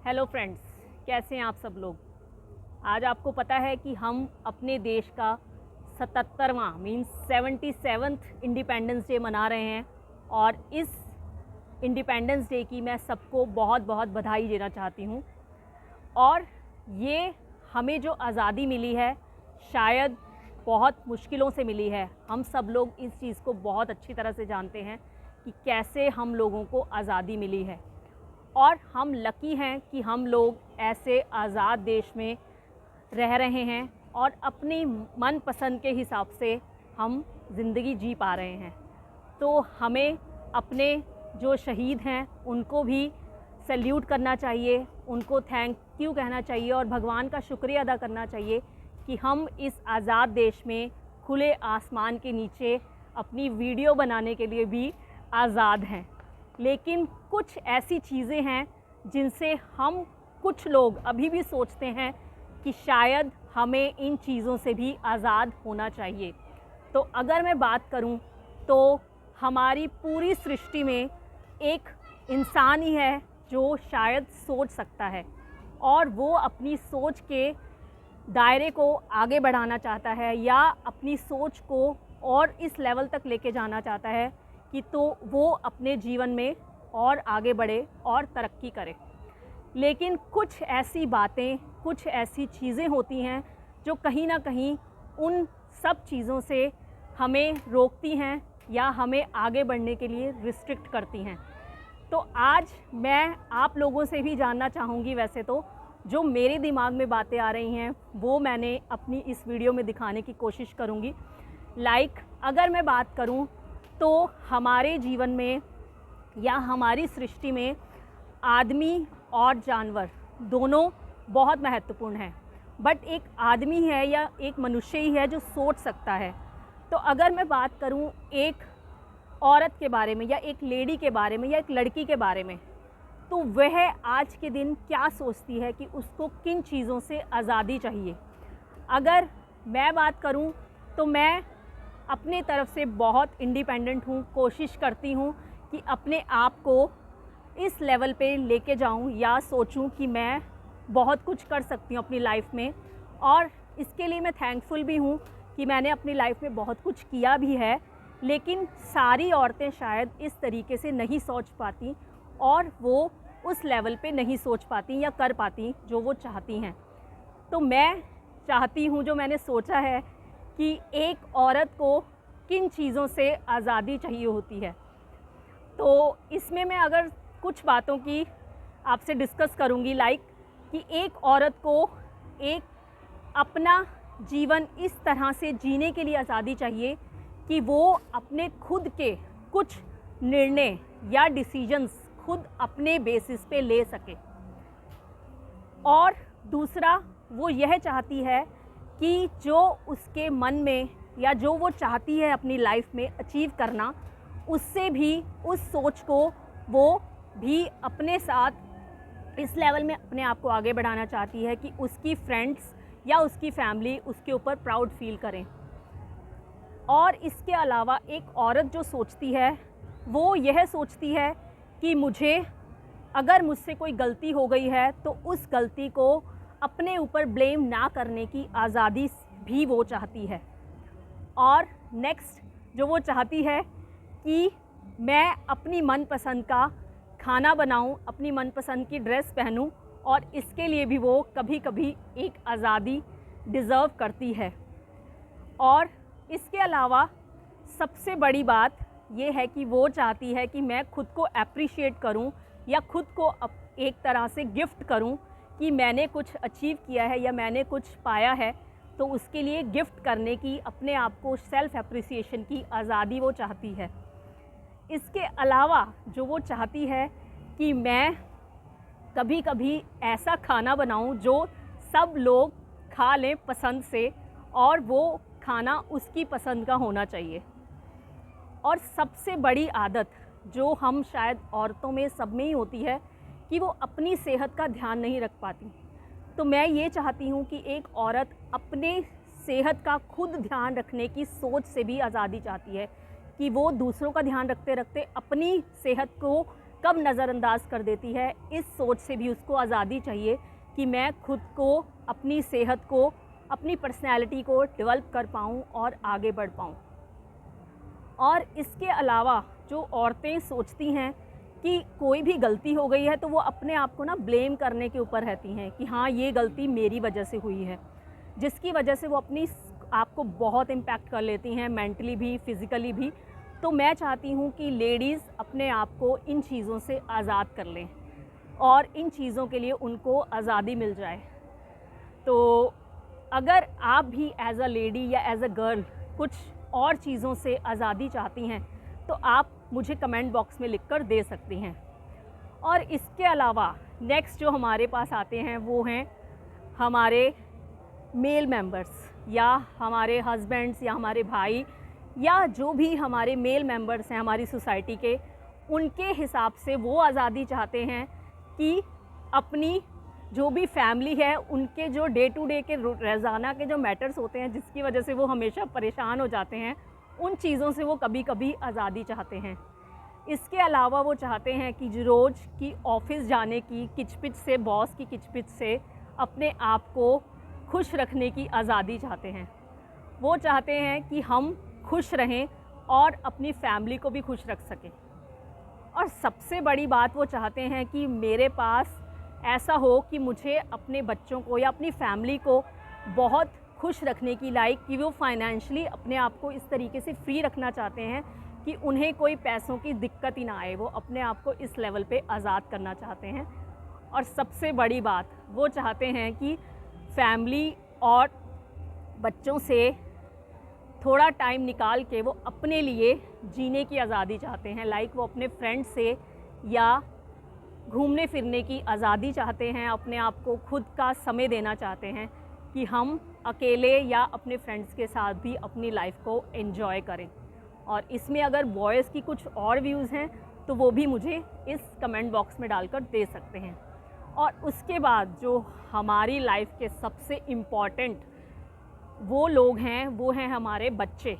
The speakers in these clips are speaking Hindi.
हेलो फ्रेंड्स, कैसे हैं आप सब लोग। आज आपको पता है कि हम अपने देश का 77वां मीन्स 77th इंडिपेंडेंस डे मना रहे हैं। और इस इंडिपेंडेंस डे की मैं सबको बहुत बहुत बधाई देना चाहती हूँ। और ये हमें जो आज़ादी मिली है शायद बहुत मुश्किलों से मिली है। हम सब लोग इस चीज़ को बहुत अच्छी तरह से जानते हैं कि कैसे हम लोगों को आज़ादी मिली है। और हम लकी हैं कि हम लोग ऐसे आज़ाद देश में रह रहे हैं और अपनी मनपसंद के हिसाब से हम ज़िंदगी जी पा रहे हैं। तो हमें अपने जो शहीद हैं उनको भी सैल्यूट करना चाहिए, उनको थैंक यू कहना चाहिए और भगवान का शुक्रिया अदा करना चाहिए कि हम इस आज़ाद देश में खुले आसमान के नीचे अपनी वीडियो बनाने के लिए भी आज़ाद हैं। लेकिन कुछ ऐसी चीज़ें हैं जिनसे हम कुछ लोग अभी भी सोचते हैं कि शायद हमें इन चीज़ों से भी आज़ाद होना चाहिए। तो अगर मैं बात करूं तो हमारी पूरी सृष्टि में एक इंसान ही है जो शायद सोच सकता है और वो अपनी सोच के दायरे को आगे बढ़ाना चाहता है या अपनी सोच को और इस लेवल तक लेके जाना चाहता है कि तो वो अपने जीवन में और आगे बढ़े और तरक्की करे। लेकिन कुछ ऐसी बातें, कुछ ऐसी चीज़ें होती हैं जो कहीं ना कहीं उन सब चीज़ों से हमें रोकती हैं या हमें आगे बढ़ने के लिए रिस्ट्रिक्ट करती हैं। तो आज मैं आप लोगों से भी जानना चाहूँगी, वैसे तो जो मेरे दिमाग में बातें आ रही हैं वो मैंने अपनी इस वीडियो में दिखाने की कोशिश करूँगी। अगर मैं बात करूँ तो हमारे जीवन में या हमारी सृष्टि में आदमी और जानवर दोनों बहुत महत्वपूर्ण हैं। बट एक आदमी है या एक मनुष्य ही है जो सोच सकता है। तो अगर मैं बात करूं एक औरत के बारे में या एक लेडी के बारे में या एक लड़की के बारे में, तो वह आज के दिन क्या सोचती है कि उसको किन चीज़ों से आज़ादी चाहिए। अगर मैं बात करूं तो मैं अपने तरफ से बहुत इंडिपेंडेंट हूँ। कोशिश करती हूँ कि अपने आप को इस लेवल पे लेके जाऊँ या सोचूं कि मैं बहुत कुछ कर सकती हूँ अपनी लाइफ में। और इसके लिए मैं थैंकफुल भी हूँ कि मैंने अपनी लाइफ में बहुत कुछ किया भी है। लेकिन सारी औरतें शायद इस तरीके से नहीं सोच पाती और वो उस लेवल पे नहीं सोच पाती या कर पाती जो वो चाहती हैं। तो मैं चाहती हूँ, जो मैंने सोचा है कि एक औरत को किन चीज़ों से आज़ादी चाहिए होती है, तो इसमें मैं अगर कुछ बातों की आपसे डिस्कस करूँगी, कि एक औरत को एक अपना जीवन इस तरह से जीने के लिए आज़ादी चाहिए कि वो अपने खुद के कुछ निर्णय या डिसीजंस खुद अपने बेसिस पे ले सके। और दूसरा, वो यह चाहती है कि जो उसके मन में या जो वो चाहती है अपनी लाइफ में अचीव करना, उससे भी उस सोच को वो भी अपने साथ इस लेवल में अपने आप को आगे बढ़ाना चाहती है कि उसकी फ्रेंड्स या उसकी फैमिली उसके ऊपर प्राउड फील करें। और इसके अलावा एक औरत जो सोचती है वो यह सोचती है कि अगर मुझसे कोई गलती हो गई है तो उस गलती को अपने ऊपर ब्लेम ना करने की आज़ादी भी वो चाहती है। और नेक्स्ट जो वो चाहती है कि मैं अपनी मनपसंद का खाना बनाऊं, अपनी मनपसंद की ड्रेस पहनूं, और इसके लिए भी वो कभी कभी एक आज़ादी डिज़र्व करती है। और इसके अलावा सबसे बड़ी बात ये है कि वो चाहती है कि मैं खुद को अप्रिशिएट करूं या खुद को एक तरह से गिफ्ट करूं कि मैंने कुछ अचीव किया है या मैंने कुछ पाया है, तो उसके लिए गिफ्ट करने की, अपने आप को सेल्फ़ एप्रिसिएशन की आज़ादी वो चाहती है। इसके अलावा जो वो चाहती है कि मैं कभी कभी ऐसा खाना बनाऊं जो सब लोग खा लें पसंद से, और वो खाना उसकी पसंद का होना चाहिए। और सबसे बड़ी आदत जो हम शायद औरतों में सब में ही होती है कि वो अपनी सेहत का ध्यान नहीं रख पाती। तो मैं ये चाहती हूँ कि एक औरत अपने सेहत का खुद ध्यान रखने की सोच से भी आज़ादी चाहती है कि वो दूसरों का ध्यान रखते रखते अपनी सेहत को कब नज़रअंदाज कर देती है, इस सोच से भी उसको आज़ादी चाहिए कि मैं खुद को, अपनी सेहत को, अपनी पर्सनैलिटी को डेवलप कर पाऊँ और आगे बढ़ पाऊँ। और इसके अलावा जो औरतें सोचती हैं कि कोई भी गलती हो गई है तो वो अपने आप को ना ब्लेम करने के ऊपर रहती हैं कि हाँ, ये गलती मेरी वजह से हुई है, जिसकी वजह से वो अपनी आप को बहुत इम्पैक्ट कर लेती हैं, मेंटली भी, फिज़िकली भी। तो मैं चाहती हूँ कि लेडीज़ अपने आप को इन चीज़ों से आज़ाद कर लें और इन चीज़ों के लिए उनको आज़ादी मिल जाए। तो अगर आप भी एज़ अ लेडी या एज़ अ गर्ल कुछ और चीज़ों से आज़ादी चाहती हैं तो आप मुझे कमेंट बॉक्स में लिखकर दे सकती हैं। और इसके अलावा नेक्स्ट जो हमारे पास आते हैं वो हैं हमारे मेल मेंबर्स, या हमारे हस्बैंड्स, या हमारे भाई, या जो भी हमारे मेल मेंबर्स हैं हमारी सोसाइटी के, उनके हिसाब से वो आज़ादी चाहते हैं कि अपनी जो भी फैमिली है उनके जो डे टू डे के रोज़ाना के जो मैटर्स होते हैं जिसकी वजह से वो हमेशा परेशान हो जाते हैं, उन चीज़ों से वो कभी कभी आज़ादी चाहते हैं। इसके अलावा वो चाहते हैं कि जो रोज़ की ऑफ़िस जाने की किचपिच से, बॉस की किचपिच से अपने आप को खुश रखने की आज़ादी चाहते हैं। वो चाहते हैं कि हम खुश रहें और अपनी फैमिली को भी खुश रख सकें। और सबसे बड़ी बात वो चाहते हैं कि मेरे पास ऐसा हो कि मुझे अपने बच्चों को या अपनी फैमिली को बहुत खुश रखने की, लाइक कि वो फाइनेंशियली अपने आप को इस तरीके से फ्री रखना चाहते हैं कि उन्हें कोई पैसों की दिक्कत ही ना आए। वो अपने आप को इस लेवल पे आज़ाद करना चाहते हैं। और सबसे बड़ी बात वो चाहते हैं कि फैमिली और बच्चों से थोड़ा टाइम निकाल के वो अपने लिए जीने की आज़ादी चाहते हैं, लाइक वो अपने फ्रेंड से या घूमने फिरने की आज़ादी चाहते हैं, अपने आप को खुद का समय देना चाहते हैं कि हम अकेले या अपने फ्रेंड्स के साथ भी अपनी लाइफ को एंजॉय करें। और इसमें अगर बॉयज़ की कुछ और व्यूज़ हैं तो वो भी मुझे इस कमेंट बॉक्स में डालकर दे सकते हैं। और उसके बाद जो हमारी लाइफ के सबसे इम्पॉर्टेंट वो लोग हैं वो हैं हमारे बच्चे।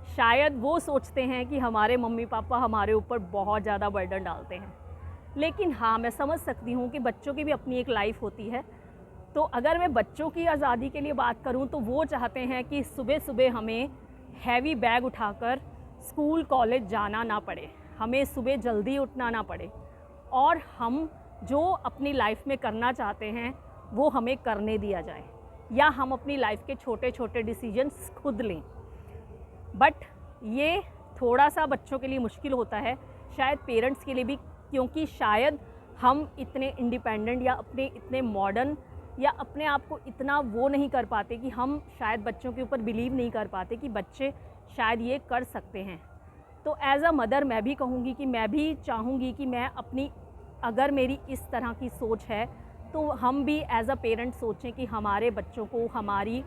शायद वो सोचते हैं कि हमारे मम्मी पापा हमारे ऊपर बहुत ज़्यादा बर्डन डालते हैं, लेकिन हाँ, मैं समझ सकती हूँ कि बच्चों की भी अपनी एक लाइफ होती है। तो अगर मैं बच्चों की आज़ादी के लिए बात करूँ तो वो चाहते हैं कि सुबह सुबह हमें हैवी बैग उठाकर स्कूल कॉलेज जाना ना पड़े, हमें सुबह जल्दी उठना ना पड़े, और हम जो अपनी लाइफ में करना चाहते हैं वो हमें करने दिया जाए, या हम अपनी लाइफ के छोटे छोटे डिसीजंस खुद लें। बट ये थोड़ा सा बच्चों के लिए मुश्किल होता है, शायद पेरेंट्स के लिए भी, क्योंकि शायद हम इतने इंडिपेंडेंट या अपने इतने मॉडर्न या अपने आप को इतना वो नहीं कर पाते कि हम शायद बच्चों के ऊपर बिलीव नहीं कर पाते कि बच्चे शायद ये कर सकते हैं। तो एज़ अ मदर मैं भी कहूँगी कि मैं भी चाहूँगी कि मैं अपनी, अगर मेरी इस तरह की सोच है तो हम भी एज़ अ पेरेंट सोचें कि हमारे बच्चों को हमारी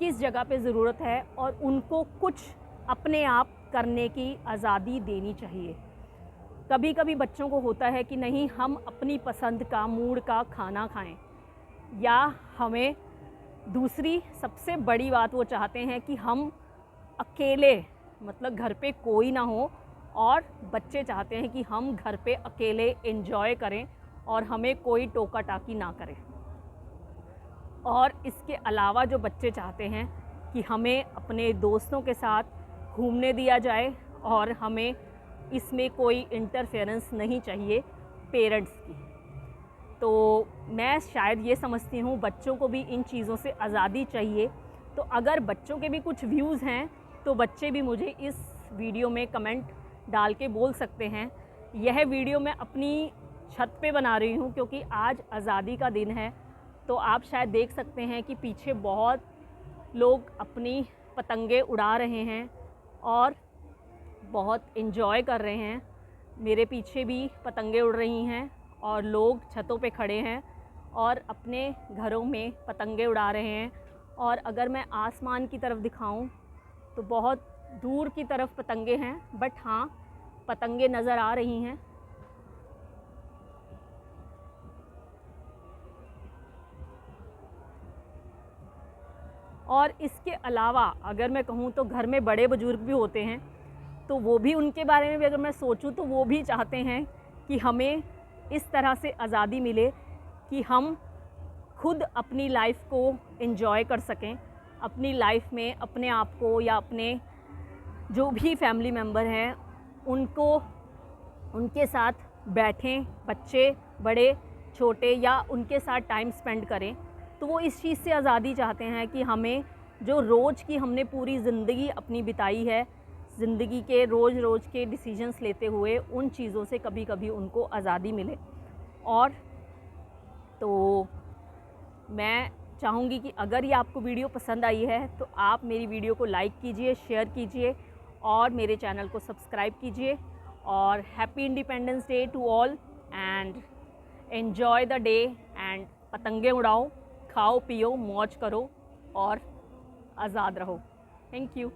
किस जगह पे ज़रूरत है और उनको कुछ अपने आप करने की आज़ादी देनी चाहिए। कभी कभी बच्चों को होता है कि नहीं, हम अपनी पसंद का, मूड का खाना खाएं, या हमें दूसरी सबसे बड़ी बात वो चाहते हैं कि हम अकेले, मतलब घर पे कोई ना हो, और बच्चे चाहते हैं कि हम घर पे अकेले एंजॉय करें और हमें कोई टोका टाकी ना करे। और इसके अलावा जो बच्चे चाहते हैं कि हमें अपने दोस्तों के साथ घूमने दिया जाए और हमें इसमें कोई इंटरफेरेंस नहीं चाहिए पेरेंट्स की। तो मैं शायद ये समझती हूँ बच्चों को भी इन चीज़ों से आज़ादी चाहिए। तो अगर बच्चों के भी कुछ व्यूज़ हैं तो बच्चे भी मुझे इस वीडियो में कमेंट डाल के बोल सकते हैं। यह वीडियो मैं अपनी छत पे बना रही हूँ क्योंकि आज आज़ादी का दिन है। तो आप शायद देख सकते हैं कि पीछे बहुत लोग अपनी पतंगे उड़ा रहे हैं और बहुत इन्जॉय कर रहे हैं। मेरे पीछे भी पतंगे उड़ रही हैं और लोग छतों पे खड़े हैं और अपने घरों में पतंगे उड़ा रहे हैं। और अगर मैं आसमान की तरफ दिखाऊं तो बहुत दूर की तरफ पतंगे हैं, बट हाँ, पतंगे नज़र आ रही हैं। और इसके अलावा अगर मैं कहूँ तो घर में बड़े बुजुर्ग भी होते हैं, तो वो भी, उनके बारे में भी अगर मैं सोचूं तो वो भी चाहते हैं कि हमें इस तरह से आज़ादी मिले कि हम खुद अपनी लाइफ को एंजॉय कर सकें, अपनी लाइफ में अपने आप को या अपने जो भी फैमिली मेम्बर हैं उनको उनके साथ बैठें, बच्चे बड़े छोटे, या उनके साथ टाइम स्पेंड करें। तो वो इस चीज़ से आज़ादी चाहते हैं कि हमें जो रोज़ की हमने पूरी ज़िंदगी अपनी बिताई है, ज़िंदगी के रोज़ रोज़ के डिसीजंस लेते हुए, उन चीज़ों से कभी कभी उनको आज़ादी मिले। और तो मैं चाहूँगी कि अगर ये आपको वीडियो पसंद आई है तो आप मेरी वीडियो को लाइक कीजिए, शेयर कीजिए और मेरे चैनल को सब्सक्राइब कीजिए। और happy independence day to all and enjoy the day and पतंगे उड़ाओ, खाओ पियो, मौज करो और आज़ाद रहो। Thank you.